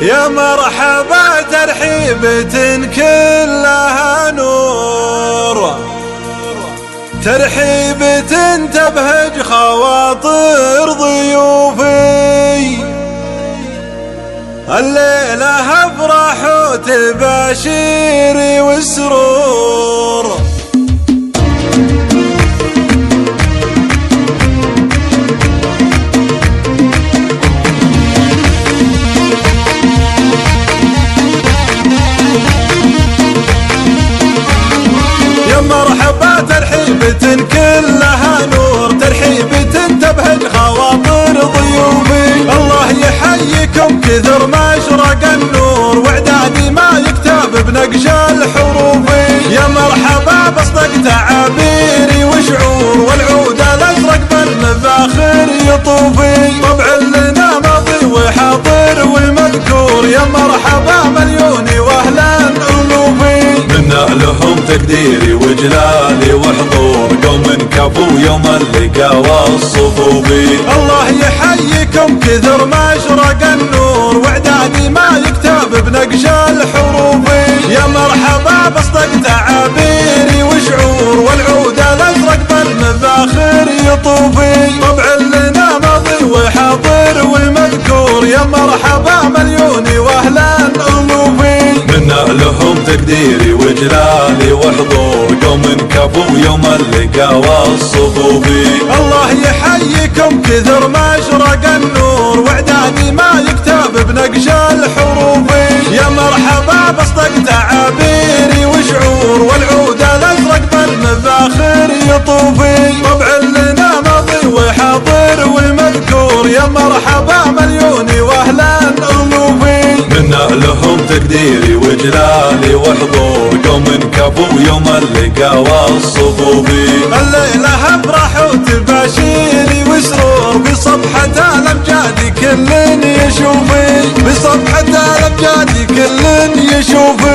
يا مرحبا ترحيبة كلها نور، ترحيبة تبهج خواطر ضيوفي. الليلة افرح وتباشيري والسرور، يا مرحبا ترحيبة كلها نور، ترحيبة تبهج خواطر ضيوفي. الله يحييكم كثر ما اشرق النور، واعدادي ما يكتب بنقش الحروف. يا مرحبا بصدق تعابيري وشعور، والعود الازرق بالمفاخر يطوفي. طبع لنا ماضي وحاضر والمذكور، يا مرحبا مليوني واهلا الوفي. منا لهم تقديري وجلالي وحضور، قوم كفو يوم اللقا والصفوفي. الله يحييكم كثر ما اشرق النور، واعدادي ما يكتب بنقش الحروف. يا مرحبا بصدق تعابيري وشعور، والعود الازرق بالمفاخر يطوفي. طبع لنا ماضي وحاضر والمذكور، يا مرحبا مليوني واهلا الوفي. منا لهم تقديري وجلالي وحضور، قوم كفو يوم اللقا والصفوفي. الله يحييكم كثر ما اشرق النور، واعدادي ما يكتب بنقش الحروف. يا مرحبا بصدق تعابيري وشعور، والعود الازرق بالمفاخر يطوفي. طبع لنا ماضي وحاضر والمذكور، يا مرحبا مليوني واهلا الوفي. منا لهم تقديري وجلالي وحضور، قوم كفو يوم اللقا والصفوفي. الليلة افرح وتباشيري وسرور، بصفحة الامجاد كل يشوفي، بصفحة الامجاد كل يشوفي.